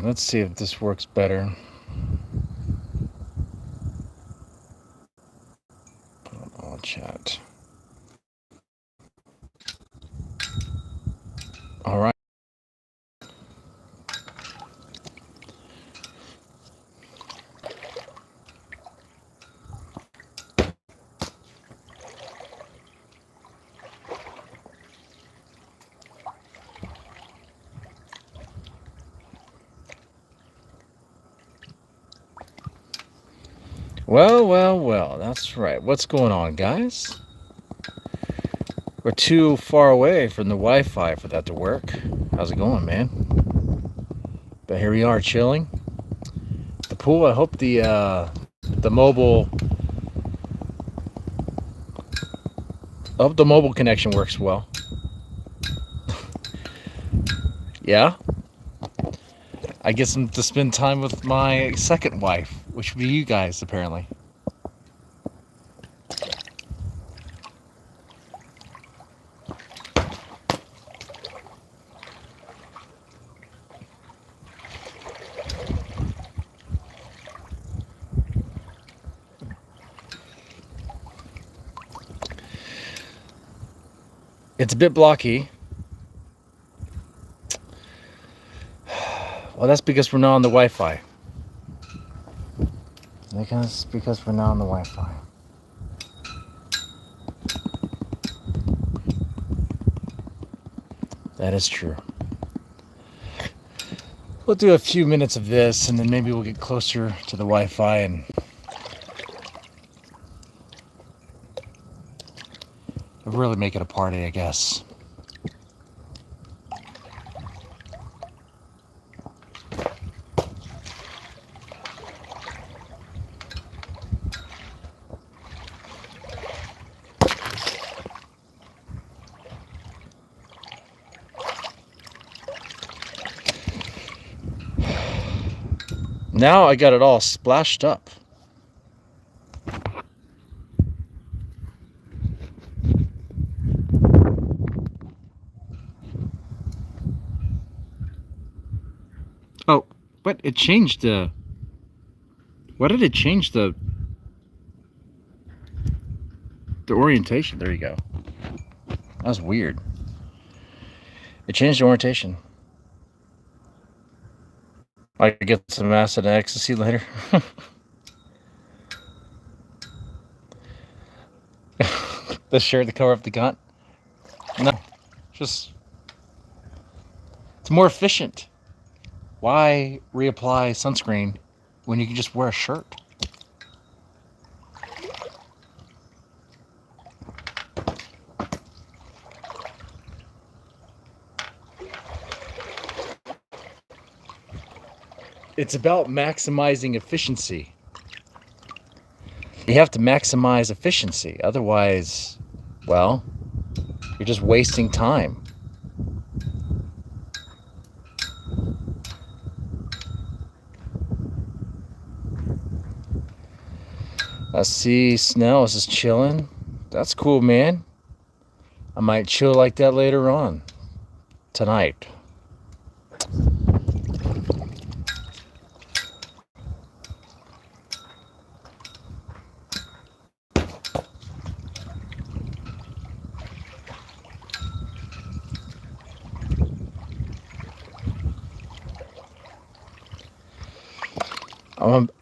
let's see if this works better. All chat. All right. Well, that's right. What's going on, guys? We're too far away from the Wi-Fi for that to work. How's it going, man? But here we are, chilling. The pool, I hope the mobile... I hope the mobile connection works well. Yeah? I get to spend time with my second wife, which would be you guys, apparently. It's a bit blocky. Well, that's because we're not on the Wi-Fi. Because we're not on the Wi-Fi. That is true. We'll do a few minutes of this, and then maybe we'll get closer to the Wi-Fi and really make it a party, I guess. Now I got it all splashed up. Oh, but it changed the... Why did it change the orientation? There you go. That was weird. It changed the orientation. I could get some acid and ecstasy later. The shirt to cover up the gun? No. Just... It's more efficient. Why reapply sunscreen when you can just wear a shirt? It's about maximizing efficiency. You have to maximize efficiency. Otherwise, well, you're just wasting time. I see Snell is just chilling. That's cool, man. I might chill like that later on. Tonight.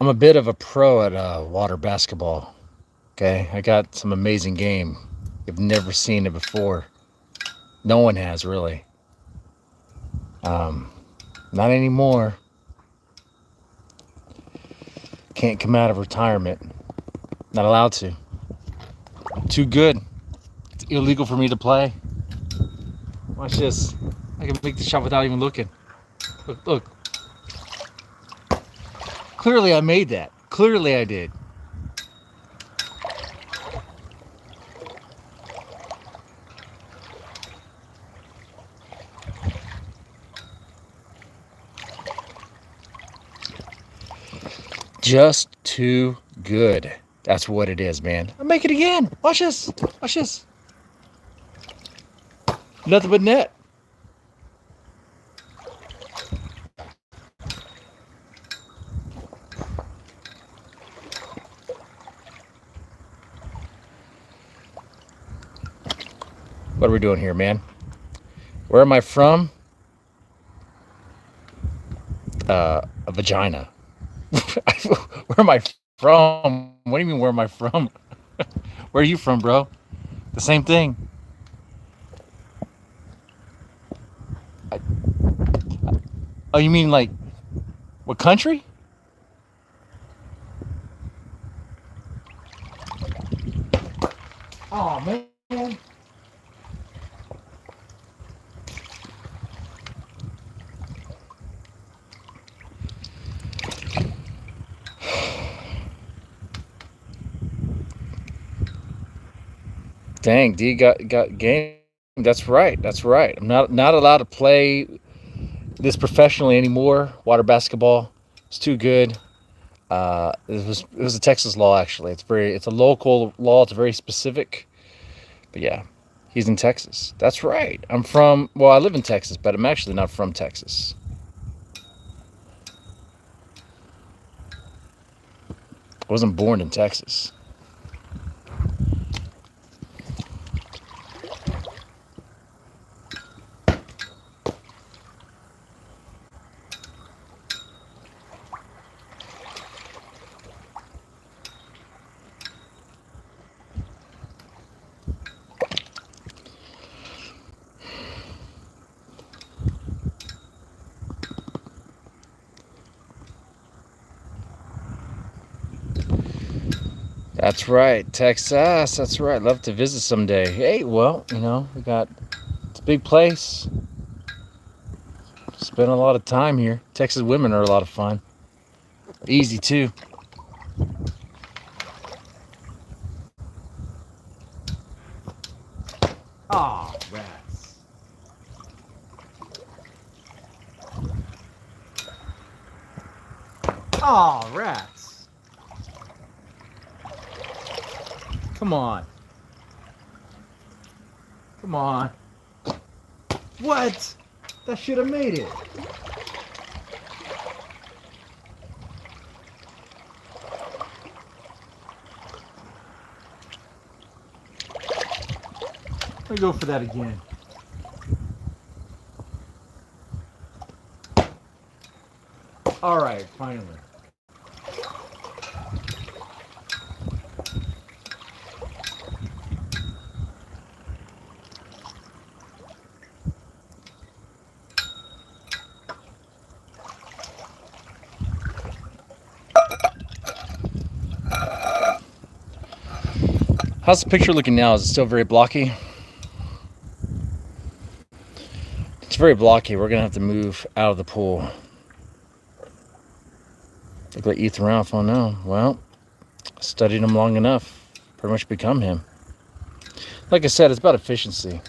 I'm a bit of a pro at water basketball. Okay, I got some amazing game. You've never seen it before. No one has, really. Not anymore. Can't come out of retirement. Not allowed to. Too good. It's illegal for me to play. Watch this. I can make the shot without even looking. Look. Clearly I made that. Clearly I did. Just too good. That's what it is, man. I'll make it again. Watch this. Watch this. Nothing but net. What are we doing here, man? Where am I from? A vagina. Where am I from? What do you mean, where am I from? Where are you from, bro? The same thing. I, oh, you mean like what country? Oh, man. Dang, D got game. That's right. That's right. I'm not allowed to play this professionally anymore. Water basketball. It's too good. It was a Texas law actually. It's a local law. It's very specific. But yeah, he's in Texas. That's right. I live in Texas, but I'm actually not from Texas. I wasn't born in Texas. That's right, Texas. That's right. Love to visit someday. Hey, well, it's a big place. Spend a lot of time here. Texas women are a lot of fun. Easy too. Ah, rats. Ah, rats. Come on. Come on. What? That should have made it. Let me go for that again. All right, finally. How's the picture looking now? Is it still very blocky? It's very blocky. We're gonna have to move out of the pool. Look like Ethan Ralph. Oh no. Well, studied him long enough. Pretty much become him. Like I said, it's about efficiency.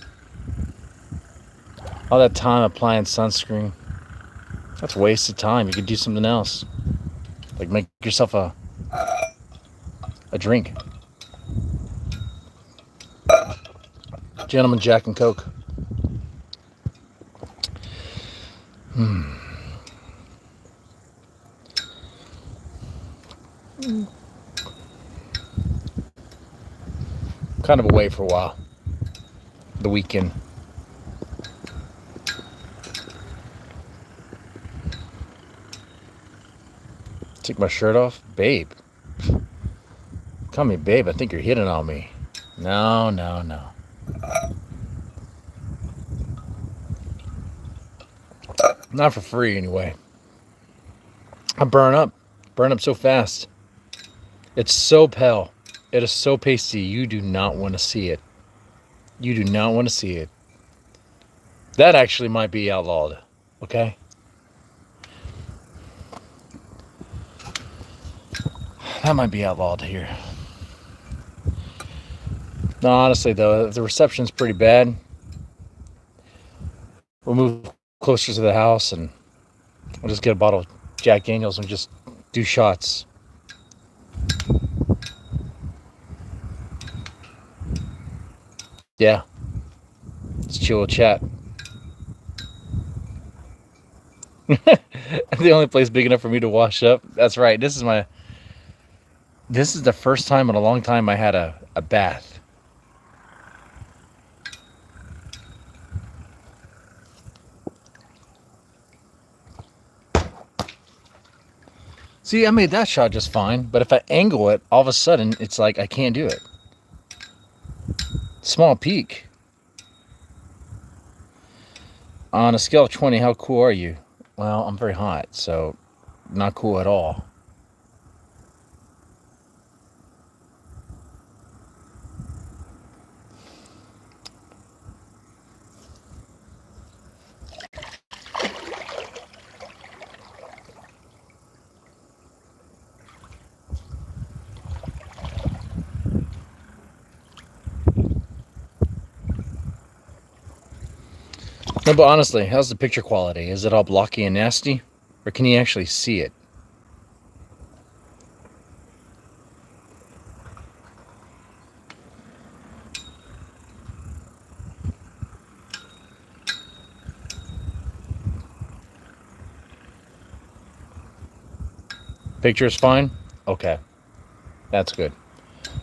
All that time applying sunscreen. That's wasted time. You could do something else. Like make yourself a drink. Gentleman Jack and Coke. Kind of away for a while. The weekend. Take my shirt off? Babe. Call me babe. I think you're hitting on me. No. Not for free, anyway. I burn up so fast. It's so pale. It is so pasty. You do not want to see it. You do not want to see it. That actually might be outlawed. Okay? That might be outlawed here. No, honestly, though, if the reception's pretty bad, we'll move closer to the house and we'll just get a bottle of Jack Daniels and just do shots. Yeah. Let's chill, chat. The only place big enough for me to wash up. That's right. This is the first time in a long time I had a bath. See, I made that shot just fine, but if I angle it, all of a sudden, it's like I can't do it. Small peak. On a scale of 20, how cool are you? Well, I'm very hot, so not cool at all. No, but honestly, how's the picture quality? Is it all blocky and nasty? Or can you actually see it? Picture is fine? Okay. That's good.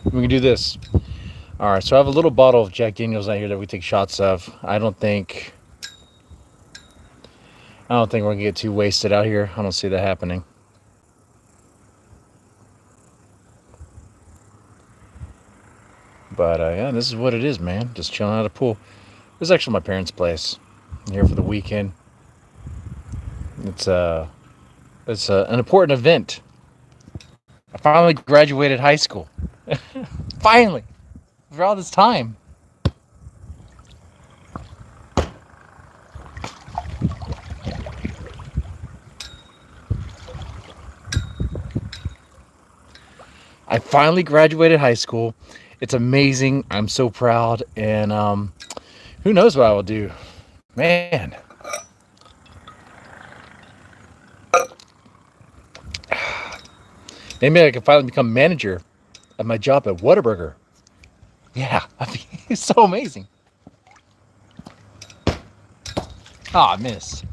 We can do this. Alright, so I have a little bottle of Jack Daniels out here that we take shots of. I don't think we're gonna get too wasted out here. I don't see that happening. But yeah, this is what it is, man. Just chilling at a pool. This is actually my parents' place. I'm here for the weekend. It's an important event. I finally graduated high school. Finally, for all this time. I finally graduated high school. It's amazing. I'm so proud, and who knows what I will do, man. Maybe I can finally become manager of my job at Whataburger. Yeah, I mean, it's so amazing. Ah, I missed.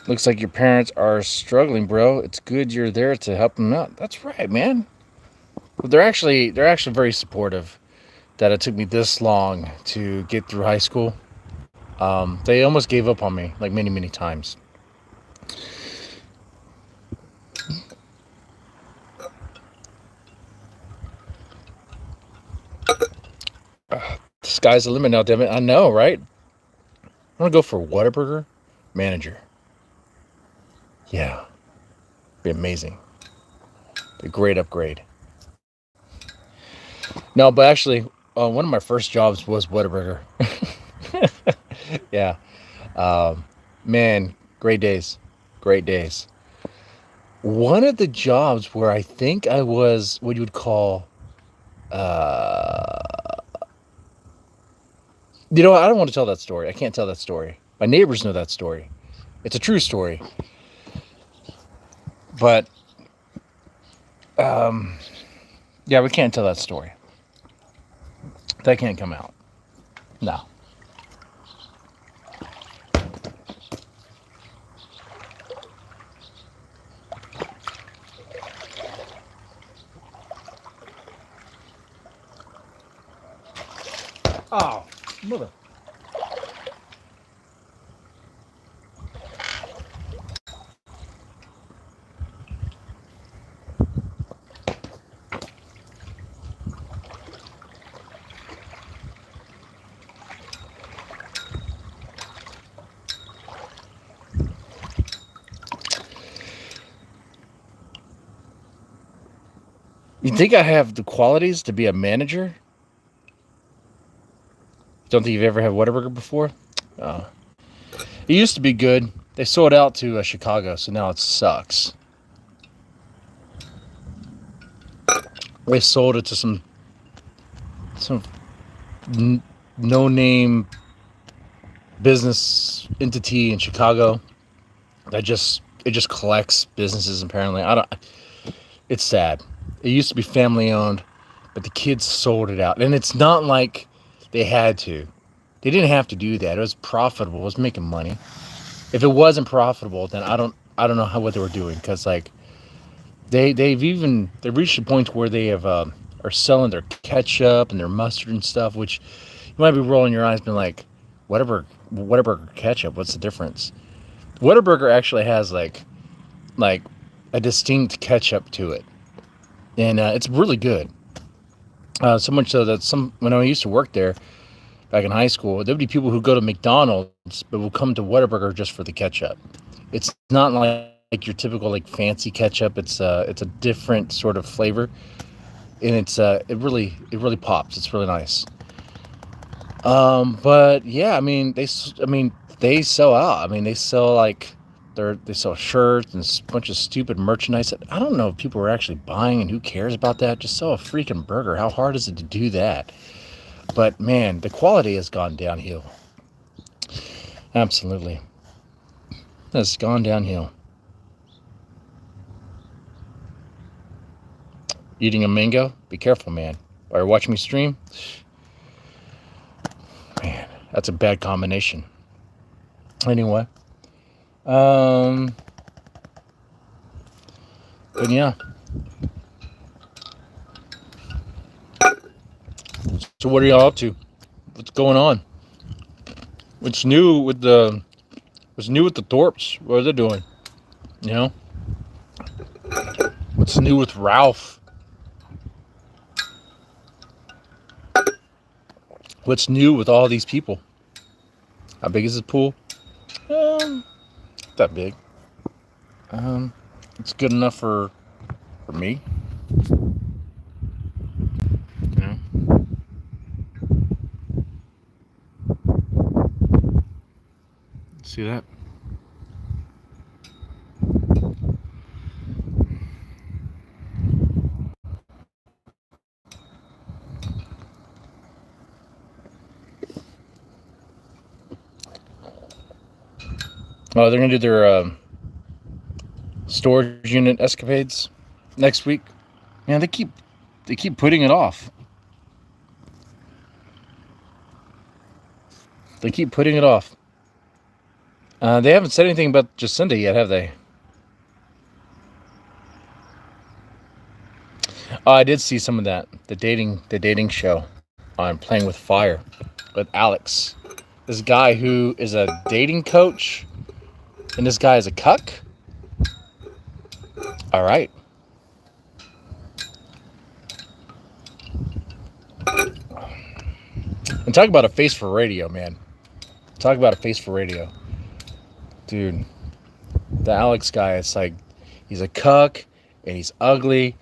Looks like your parents are struggling, bro. It's good you're there to help them out. That's right, man. They're actually very supportive that it took me this long to get through high school. They almost gave up on me like many, many times. The sky's the limit now, damn it. I know, right? I want to go for Whataburger manager. Yeah, be amazing. Be a great upgrade. No, but actually, one of my first jobs was Whataburger. Yeah, man, great days, great days. One of the jobs where I think I was what you would call, I don't want to tell that story. I can't tell that story. My neighbors know that story. It's a true story. But, yeah, we can't tell that story. That can't come out. No. Oh, mother. You think I have the qualities to be a manager? Don't think you've ever had Whataburger before? It used to be good. They sold out to Chicago, so now it sucks. They sold it to some no-name business entity in Chicago that just collects businesses. Apparently, It's sad. It used to be family owned, but the kids sold it out, and it's not like they had to. They didn't have to do that. It was profitable. It was making money. If it wasn't profitable, then I don't know what they were doing, because like they've reached a point where they have are selling their ketchup and their mustard and stuff, which you might be rolling your eyes, being like, Whataburger ketchup. What's the difference? Whataburger actually has like a distinct ketchup to it, and it's really good. So much so that when I used to work there back in high school, there'd be people who go to McDonald's but will come to Whataburger just for the ketchup. It's not like your typical like fancy ketchup. It's a different sort of flavor, and it really pops. It's really nice. But yeah, I mean they sell out. I mean they sell they sell shirts and a bunch of stupid merchandise that I don't know if people are actually buying, and who cares about that? Just sell a freaking burger. How hard is it to do that? But man, the quality has gone downhill. Absolutely. It's gone downhill. Eating a mango? Be careful, man. While you're watching me stream? Man, that's a bad combination. Anyway. But yeah. So what are y'all up to? What's going on? What's new with the Thorpes? What are they doing? You know? What's new with Ralph? What's new with all these people? How big is the pool? Not that big. It's good enough for me. You know? See that? Oh, they're gonna do their storage unit escapades next week. Man, they keep putting it off. They keep putting it off. They haven't said anything about Jacinda yet, have they? Oh, I did see some of that. The dating show on Playing with Fire with Alex. This guy who is a dating coach, and this guy is a cuck. All right. And talk about a face for radio, man. Talk about a face for radio. Dude, the Alex guy, it's like, he's a cuck, and he's ugly,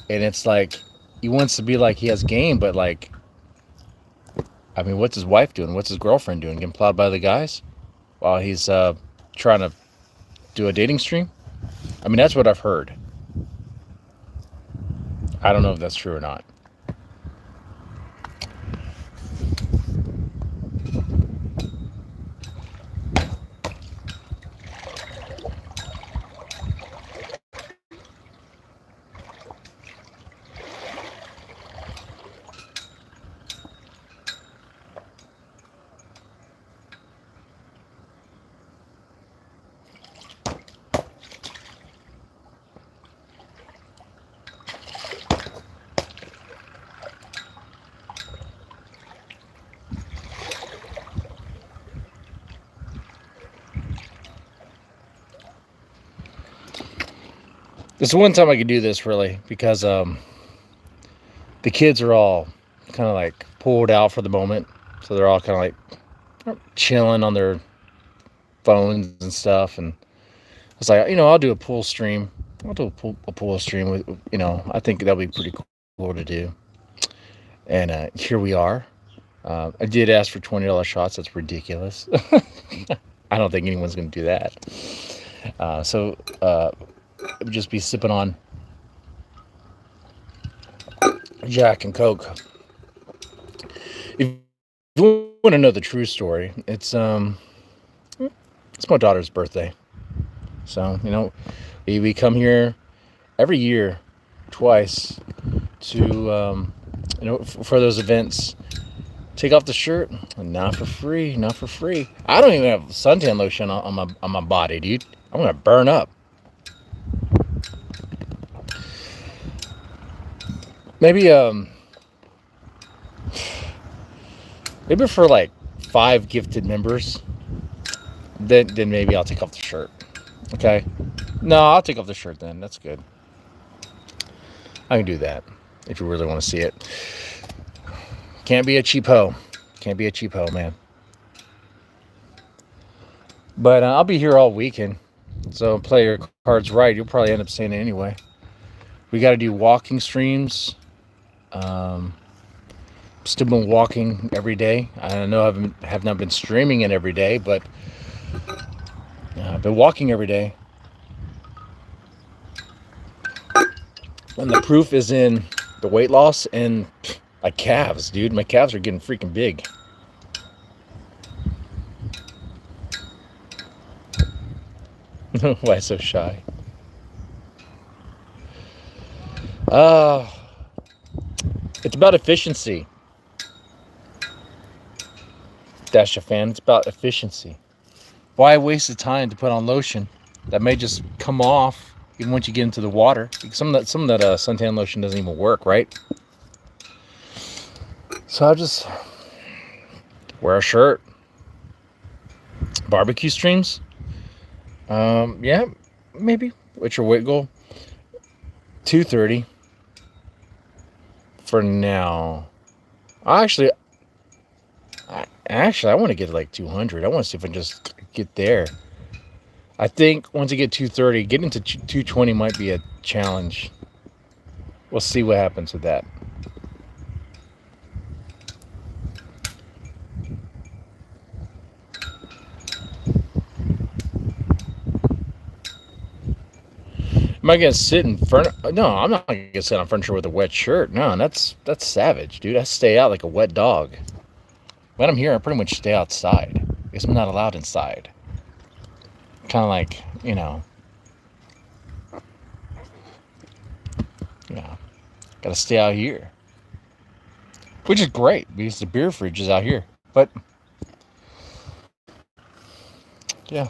and it's like, he wants to be like he has game, but like, I mean, what's his wife doing? What's his girlfriend doing? Getting plowed by the guys while he's trying to do a dating stream? I mean, that's what I've heard. I don't know if that's true or not. It's the one time I could do this, really, because the kids are all kind of like pulled out for the moment. So they're all kind of like chilling on their phones and stuff. And it's like, I'll do a pool stream. I'll do a pool stream with, I think that'll be pretty cool to do. And here we are. I did ask for $20 shots. That's ridiculous. I don't think anyone's going to do that. So it would just be sipping on Jack and Coke. If you want to know the true story, it's my daughter's birthday. So, we come here every year, twice, to, for those events. Take off the shirt, not for free. I don't even have suntan lotion on my body, dude. I'm gonna burn up. Maybe maybe for like 5 gifted members, then maybe I'll take off the shirt. Okay. No, I'll take off the shirt then. That's good. I can do that if you really want to see it. Can't be a cheapo. Can't be a cheapo, man. But I'll be here all weekend. So play your cards right. You'll probably end up saying it anyway. We got to do walking streams. Still been walking every day. I know I have not been streaming it every day, but I've been walking every day. And the proof is in the weight loss and my calves, dude. My calves are getting freaking big. Why so shy? It's about efficiency. Dasha fan, it's about efficiency. Why waste the time to put on lotion that may just come off even once you get into the water? Some of that suntan lotion doesn't even work, right? So I'll just wear a shirt. Barbecue streams? Yeah, maybe. What's your weight goal? 230 for now. I want to get to like 200. I want to see if I can just get there. I think once I get 230, getting to 220 might be a challenge. We'll see what happens with that. Am I gonna sit in front? No, I'm not gonna sit on furniture with a wet shirt. No, that's savage, dude. I stay out like a wet dog. When I'm here, I pretty much stay outside because I'm not allowed inside. Kind of like, gotta stay out here, which is great because the beer fridge is out here. But yeah.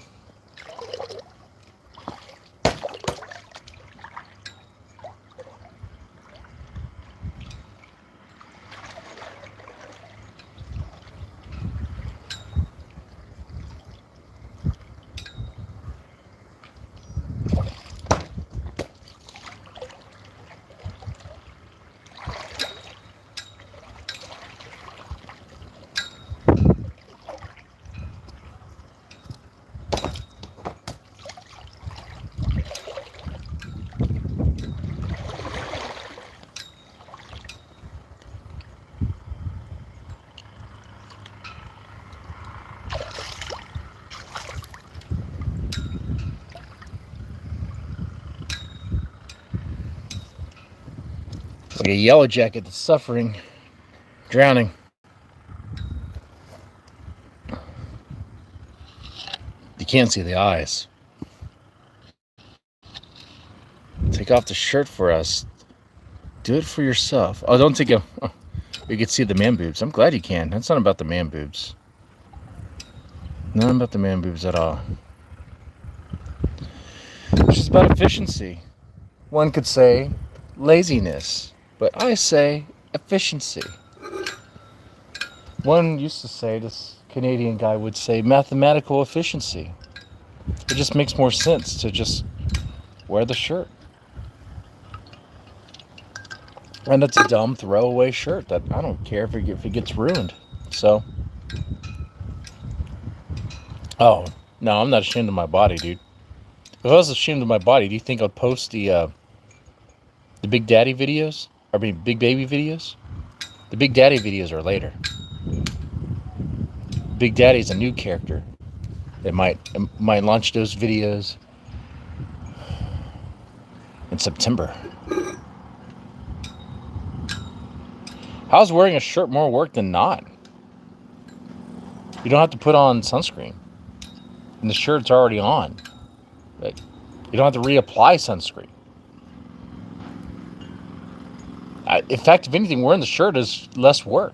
Like a yellow jacket that's suffering, drowning. You can't see the eyes. Take off the shirt for us. Do it for yourself. Oh, don't take a... Oh, you can see the man boobs. I'm glad you can. That's not about the man boobs. Not about the man boobs at all. It's just about efficiency. One could say laziness. But I say efficiency. One used to say, this Canadian guy would say, mathematical efficiency. It just makes more sense to just wear the shirt. And it's a dumb throwaway shirt that I don't care if it gets ruined. So, oh, no, I'm not ashamed of my body, dude. If I was ashamed of my body, do you think I'd post the Big Daddy videos? I mean, Big Baby videos? The Big Daddy videos are later. Big Daddy's a new character. It might launch those videos in September. How's wearing a shirt more work than not? You don't have to put on sunscreen. And the shirt's already on. But you don't have to reapply sunscreen. In fact, if anything, wearing the shirt is less work.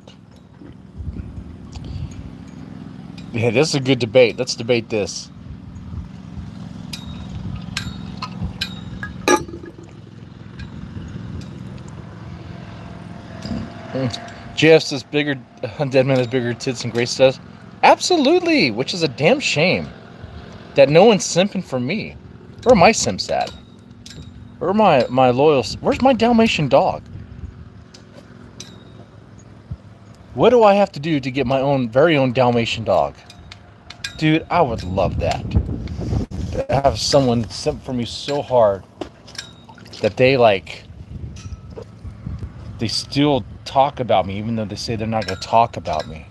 Yeah, this is a good debate. Let's debate this. JF says bigger dead man has bigger tits than Grace does. Absolutely, which is a damn shame that no one's simping for me. Where are my simps at? Where are my loyal? Where's my Dalmatian dog? What do I have to do to get my own very own Dalmatian dog? Dude, I would love that. To have someone simp for me so hard that they still talk about me even though they say they're not going to talk about me.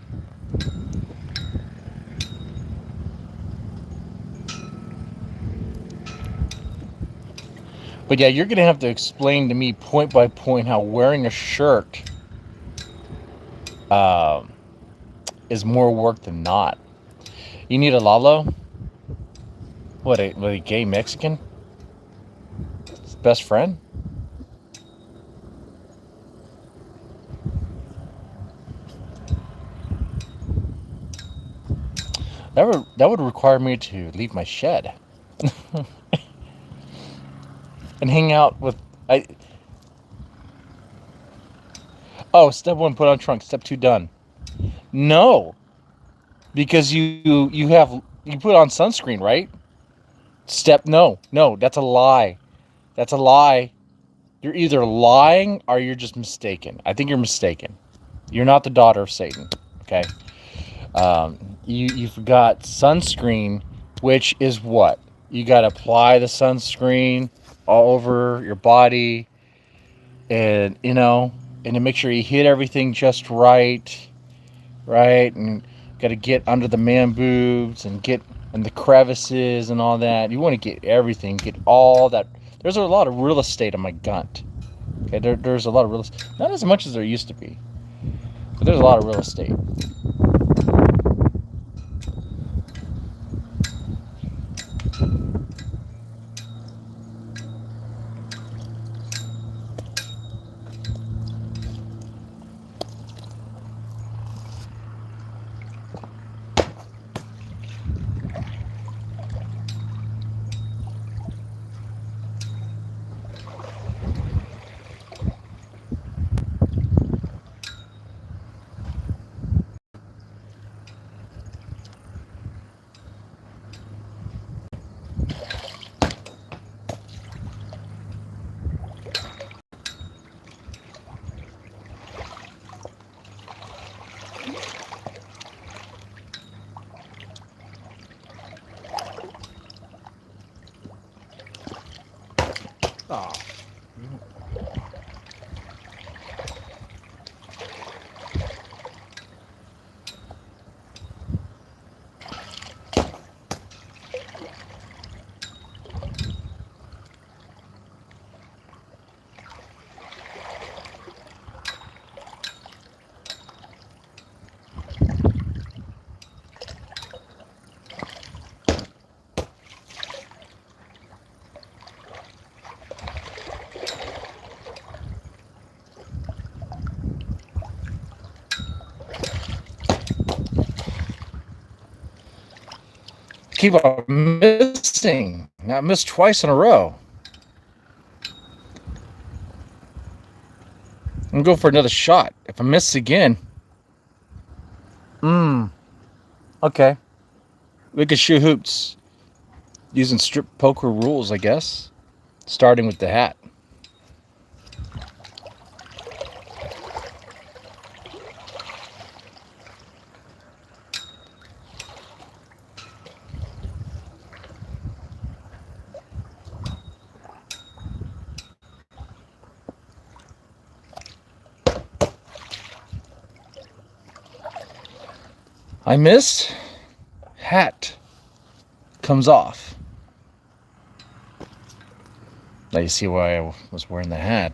But yeah, you're going to have to explain to me point by point how wearing a shirt is more work than not. You need a Lalo? What, a gay Mexican? Best friend? That would require me to leave my shed and hang out with Oh, step 1, put on trunk. Step 2, done. No, because you put on sunscreen, right? No, that's a lie. That's a lie. You're either lying or you're just mistaken. I think you're mistaken. You're not the daughter of Satan. Okay. You forgot sunscreen, which is what? You got to apply the sunscreen all over your body, and to make sure you hit everything just right, and got to get under the man boobs and get in the crevices and all that. You want to get everything, get all that. There's a lot of real estate on my gunt. Okay, there's a lot of real estate. Not as much as there used to be, but there's a lot of real estate. Oh. Keep on missing. Now I missed twice in a row. I'm gonna go for another shot. If I miss again, okay. We could shoot hoops using strip poker rules, I guess. Starting with the hat. I missed. Hat comes off. Now you see why I was wearing the hat.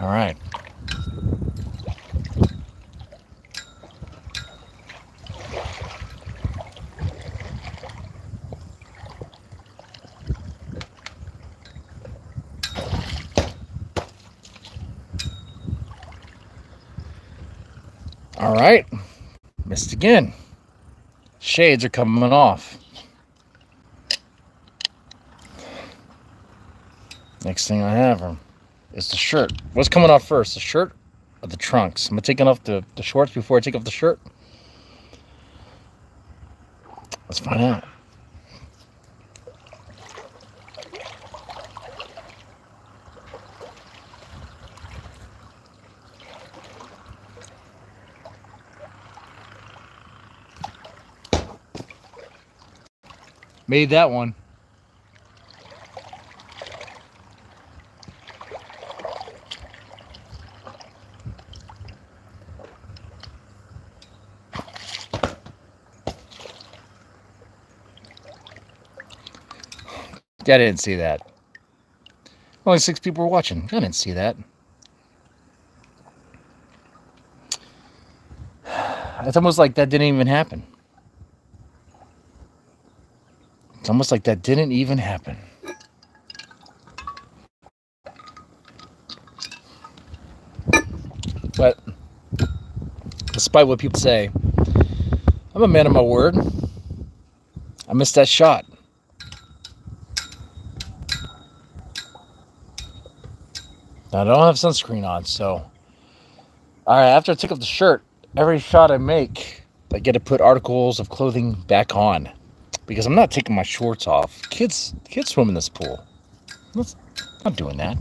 All right. All right. Missed again. Shades are coming off. Next thing I have is the shirt. What's coming off first, the shirt of the trunks. I'm taking off the shorts before I take off the shirt. Let's find out. Made that one. I didn't see that. Only 6 people were watching. I didn't see that. It's almost like that didn't even happen. It's almost like that didn't even happen. But despite what people say, I'm a man of my word. I missed that shot. Now, I don't have sunscreen on, so... Alright, after I take off the shirt, every shot I make, I get to put articles of clothing back on. Because I'm not taking my shorts off. Kids swim in this pool. I'm not doing that.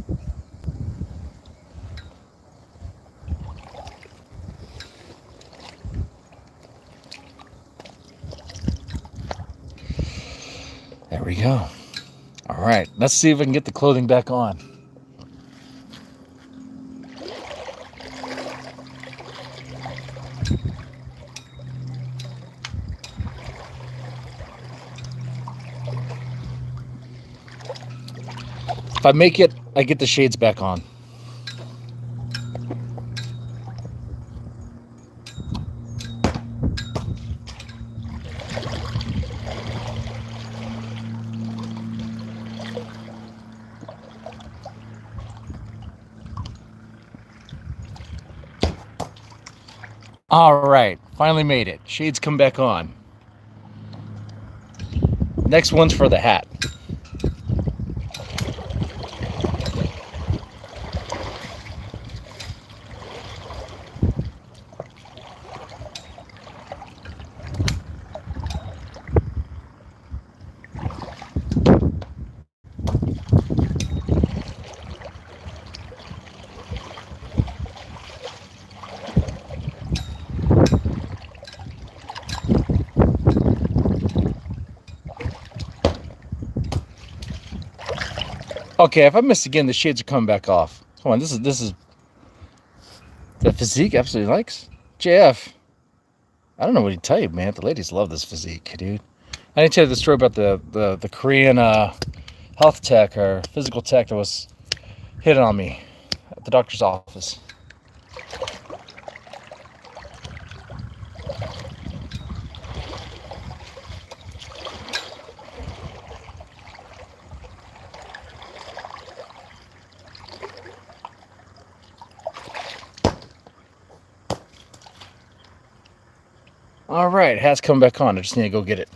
There we go. Alright, let's see if I can get the clothing back on. If I make it, I get the shades back on. All right, finally made it. Shades come back on. Next one's for the hat. Okay, if I miss again, the shades are coming back off. Come on, this is the physique absolutely likes. JF, I don't know what to tell you, man. The ladies love this physique, dude. I need to tell you the story about the Korean health tech or physical tech that was hitting on me at the doctor's office. All right, hat's coming back on. I just need to go get it.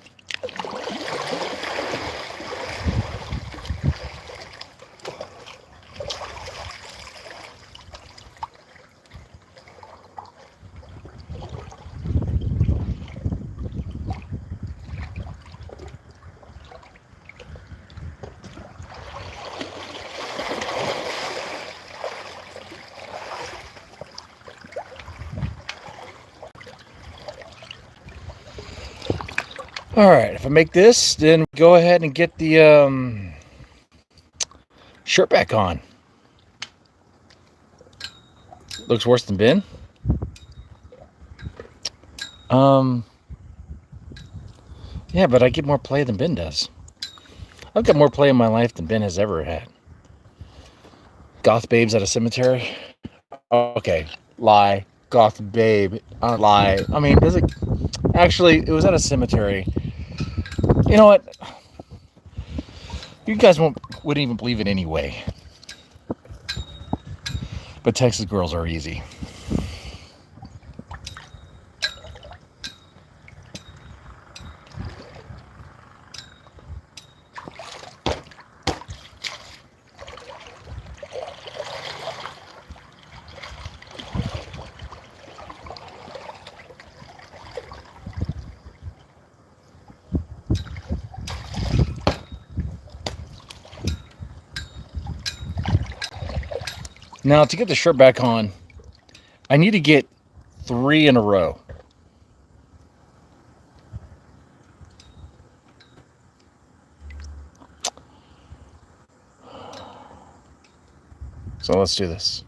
All right, if I make this, then go ahead and get the shirt back on. Looks worse than Ben. Yeah, but I get more play than Ben does. I've got more play in my life than Ben has ever had. Goth babes at a cemetery. Okay, lie. Goth babe, lie. I mean, is it? Actually, it was at a cemetery. You know what? You guys wouldn't even believe it anyway. But Texas girls are easy. Now, to get the shirt back on, I need to get 3 in a row. So let's do this.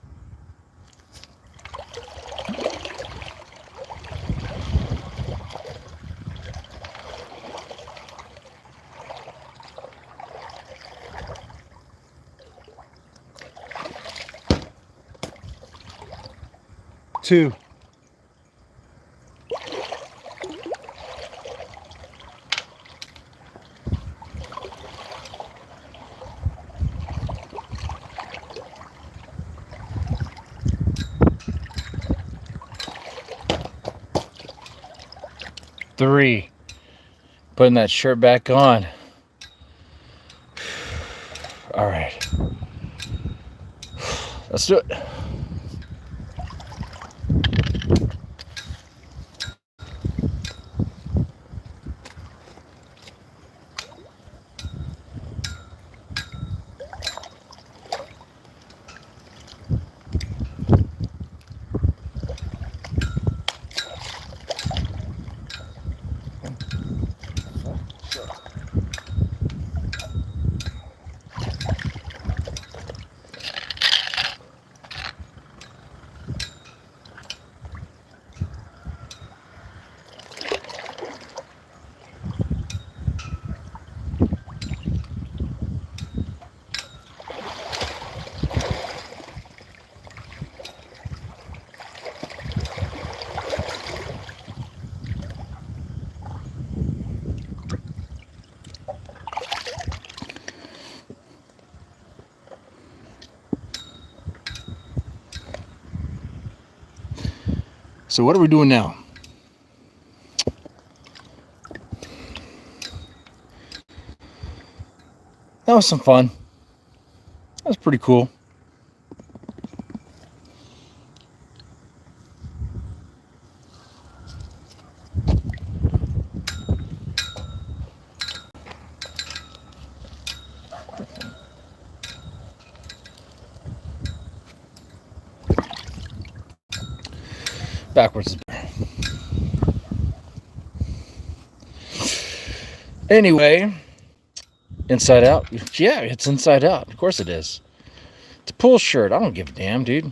Two. Three. Putting that shirt back on. All right. Let's do it. So what are we doing now? That was some fun. That was pretty cool. Backwards. Anyway, inside out. Yeah, it's inside out. Of course it is. It's a pull shirt. I don't give a damn, dude.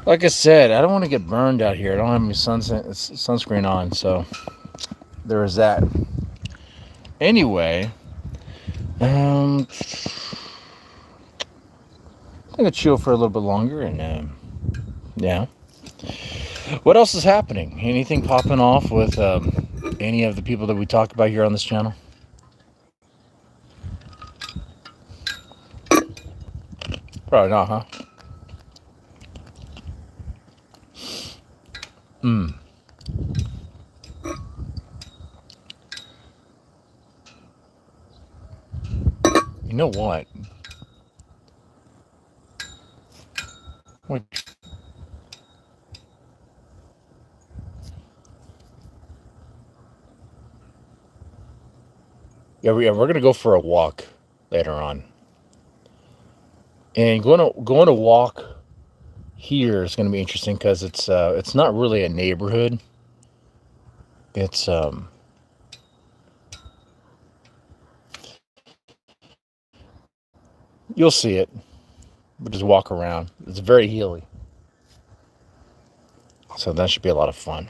Like I said, I don't want to get burned out here. I don't have any sunscreen on, so there is that. Anyway, I'm gonna chill for a little bit longer, and yeah. What else is happening? Anything popping off with any of the people that we talk about here on this channel? Probably not, huh? You know what? Wait. Yeah, we're gonna go for a walk later on, and going to walk here is gonna be interesting because it's not really a neighborhood. It's you'll see it. We'll just walk around. It's very hilly, so that should be a lot of fun.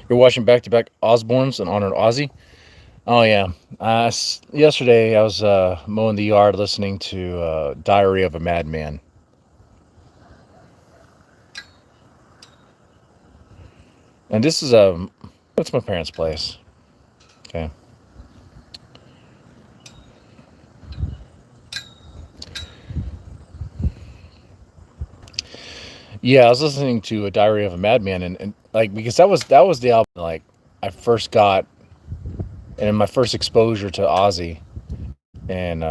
You're watching back-to-back Osbournes in honor of Ozzy. Oh yeah. Yesterday I was mowing the yard listening to Diary of a Madman. And this is it's my parents' place. Okay. Yeah, I was listening to a Diary of a Madman, and like because that was the album like I first got, and my first exposure to Ozzy, and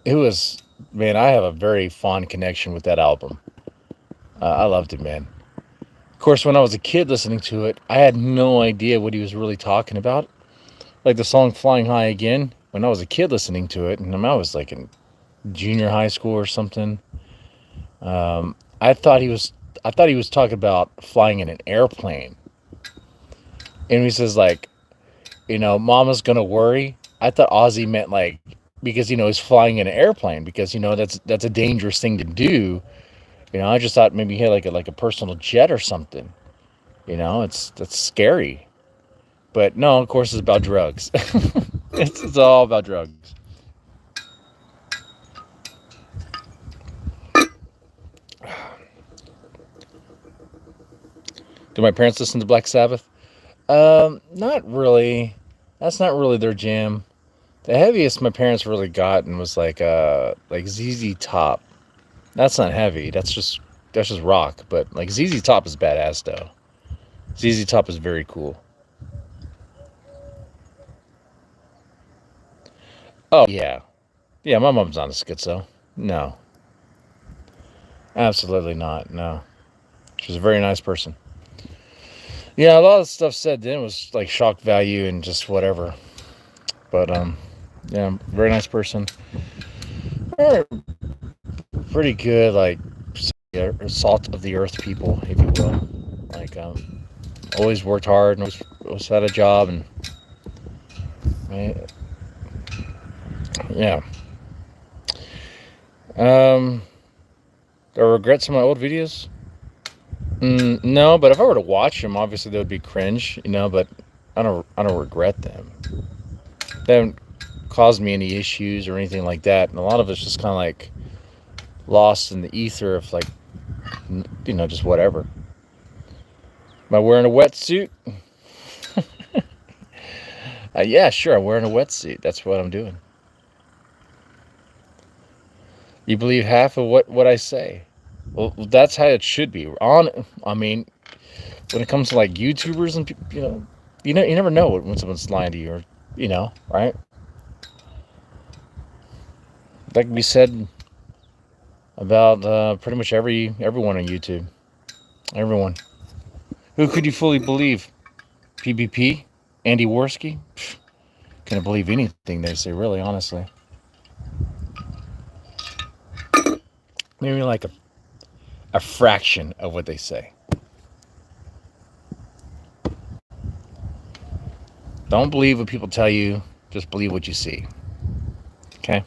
it was, man, I have a very fond connection with that album. I loved it, man. Of course, when I was a kid listening to it, I had no idea what he was really talking about. Like the song Flying High Again, when I was a kid listening to it, and I was like in junior high school or something, I thought he was talking about flying in an airplane. And he says like, Mama's gonna worry. I thought Ozzy meant like because he's flying in an airplane because that's a dangerous thing to do. I just thought maybe he had like a personal jet or something. That's scary. But no, of course, it's about drugs. It's all about drugs. Do my parents listen to Black Sabbath? Not really. That's not really their jam. The heaviest my parents really gotten was like ZZ Top. That's not heavy. That's just rock. But like ZZ Top is badass though. ZZ Top is very cool. Oh yeah, yeah. My mom's not a schizo. No, absolutely not. No, she's a very nice person. Yeah, a lot of stuff said then was like shock value and just whatever. But yeah, very nice person. Very pretty good, like salt of the earth people, if you will. Like always worked hard and always had a job and yeah. Um, do I regret some of my old videos? No, but if I were to watch them, obviously they would be cringe, But I don't regret them. They haven't caused me any issues or anything like that, and a lot of it's just kind of like lost in the ether of like, just whatever. Am I wearing a wetsuit? Yeah, sure, I'm wearing a wetsuit. That's what I'm doing. You believe half of what I say. Well, that's how it should be. I mean, when it comes to like YouTubers and you never know when someone's lying to you, or right? That can be said about pretty much everyone on YouTube. Everyone. Who could you fully believe? PBP? Andy Worski? Couldn't believe anything they say, really, honestly. Maybe like a fraction of what they say. Don't believe what people tell you. Just believe what you see. Okay?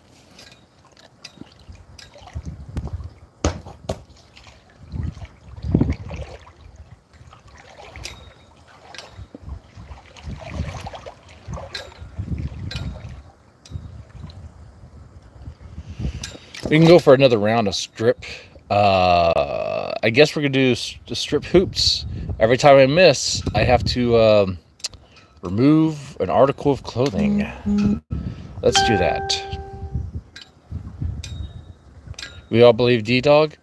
We can go for another round of strip. I guess we're going to do strip hoops. Every time I miss, I have to remove an article of clothing. Let's do that. We all believe D-Dog?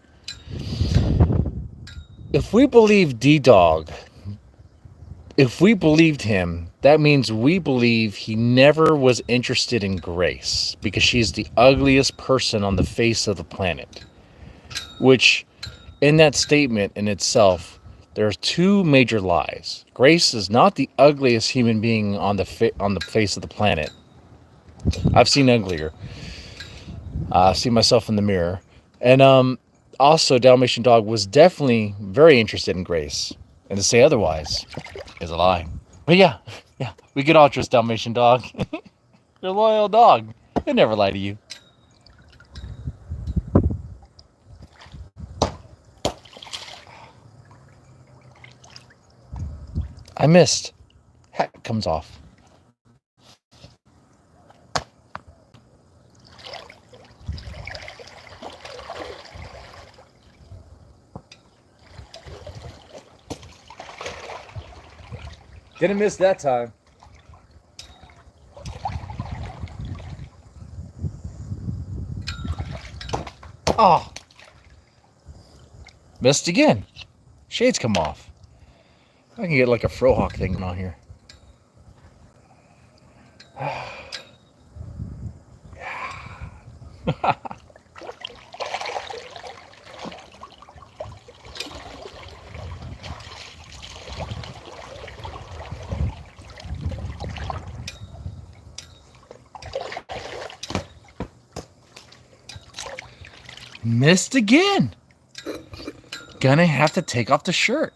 If we believe D-Dog, if we believed him, that means we believe he never was interested in Grace because she's the ugliest person on the face of the planet. Which, in that statement in itself, there's two major lies. Grace is not the ugliest human being on the face of the planet. I've seen uglier. I've seen myself in the mirror. And also, Dalmatian Dog was definitely very interested in Grace. And to say otherwise is a lie. But yeah, we could all trust Dalmatian Dog. You're a loyal dog. He'll never lie to you. I missed. Hat comes off. Didn't miss that time. Oh. Missed again. Shades come off. I can get like a Frohawk thing going on here. Missed again. Gonna have to take off the shirt.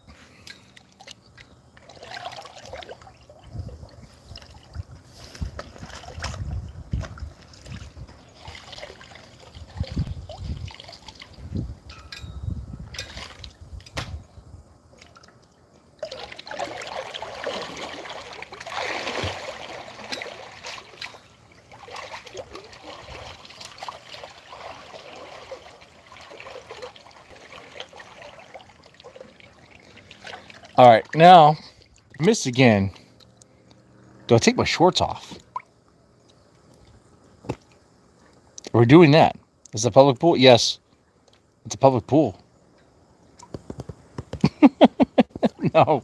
All right, now, missed again. Do I take my shorts off? We're doing that. Is it a public pool? Yes, it's a public pool. No.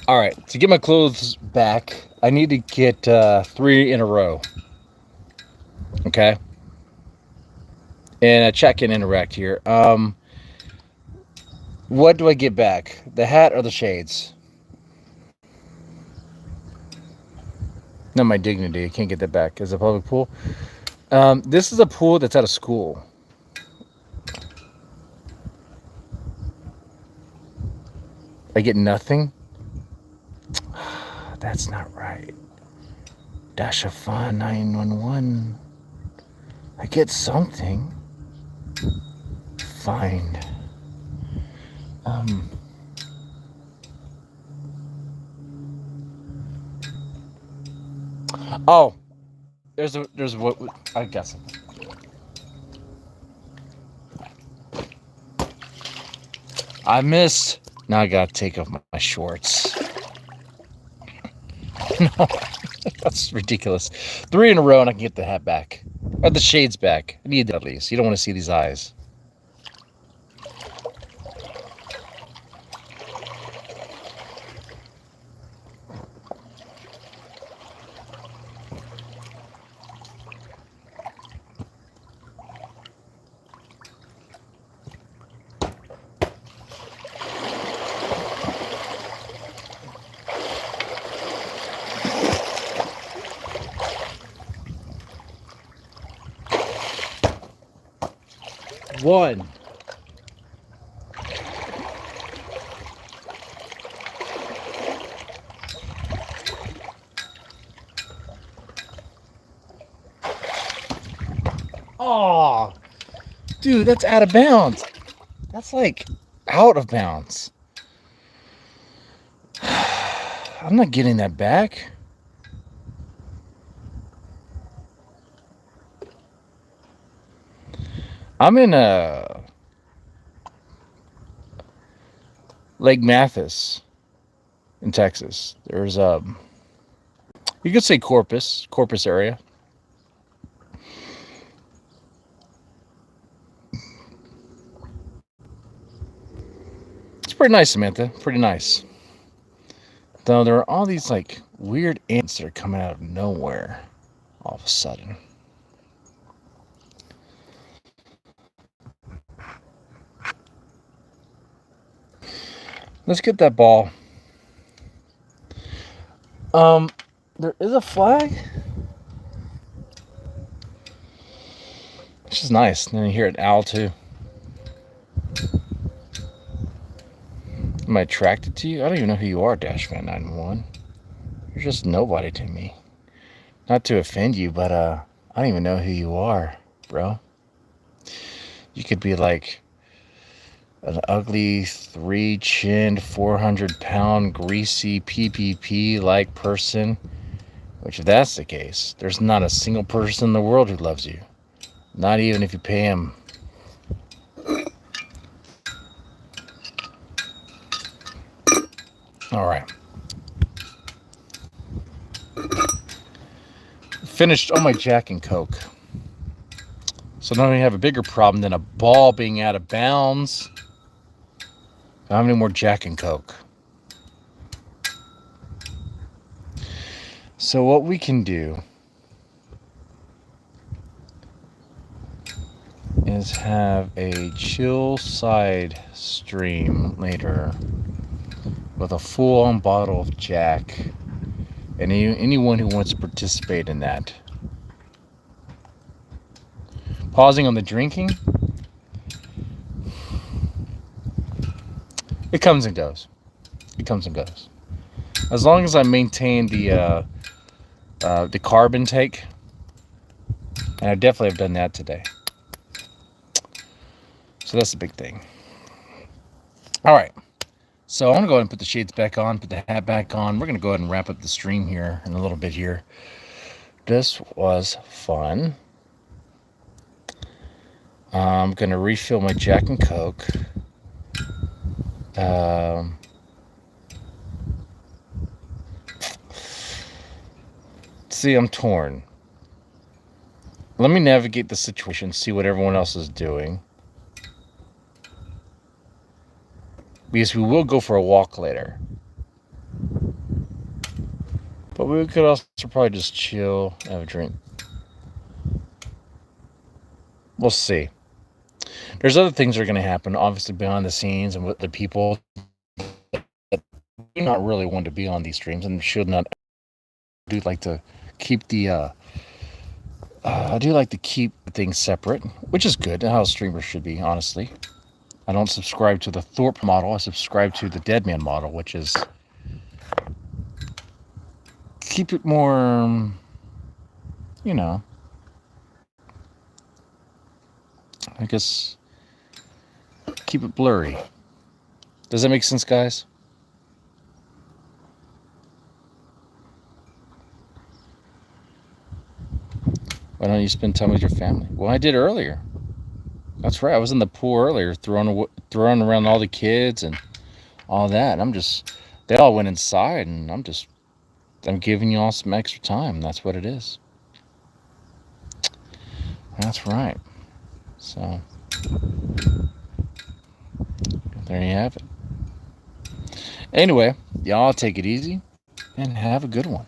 All right, to get my clothes back, I need to get 3 in a row. Okay. And a check and interact here. What do I get back? The hat or the shades? Not my dignity. I can't get that back. Is it a public pool? This is a pool that's out of school. I get nothing? That's not right. Dash of Fun 911. I get something. Find. Oh, there's what I guess. I missed. Now I gotta take off my shorts. No, that's ridiculous. 3 in a row and I can get the hat back. Or the shades back. I need that at least. You don't want to see these eyes. One. Oh, dude, that's out of bounds. That's like out of bounds. I'm not getting that back. I'm in Lake Mathis in Texas. There's you could say Corpus area. It's pretty nice, Samantha. Pretty nice. Though there are all these like weird ants that are coming out of nowhere all of a sudden. Let's get that ball. There is a flag. Which is nice. And then you hear an owl too. Am I attracted to you? I don't even know who you are, Dash Fan 911. You're just nobody to me. Not to offend you, but I don't even know who you are, bro. You could be like an ugly, 3-chinned, 400-pound, greasy, PPP-like person. Which, if that's the case, there's not a single person in the world who loves you. Not even if you pay him. All right. Finished all my Jack and Coke. So now we have a bigger problem than a ball being out of bounds. I don't have any more Jack and Coke. So what we can do is have a chill side stream later with a full-on bottle of Jack, and anyone who wants to participate in that. Pausing on the drinking, it comes and goes. It comes and goes. As long as I maintain the carb intake, and I definitely have done that today. So that's the big thing. All right. So I'm going to go ahead and put the shades back on, put the hat back on. We're going to go ahead and wrap up the stream here in a little bit here. This was fun. I'm going to refill my Jack and Coke. See, I'm torn. Let me navigate the situation, see what everyone else is doing. Because we will go for a walk later. But we could also probably just chill, have a drink. We'll see. There's other things that are going to happen, obviously, behind the scenes and with the people that do not really want to be on these streams and should not. I do like to keep things separate, which is good, how streamers should be, honestly. I don't subscribe to the Thorpe model. I subscribe to the Deadman model, which is keep it more, I guess, keep it blurry. Does that make sense, guys? Why don't you spend time with your family? Well, I did earlier. That's right. I was in the pool earlier, throwing around all the kids and all that. They all went inside, and I'm giving you all some extra time. That's what it is. That's right. So, there you have it. Anyway, y'all take it easy and have a good one.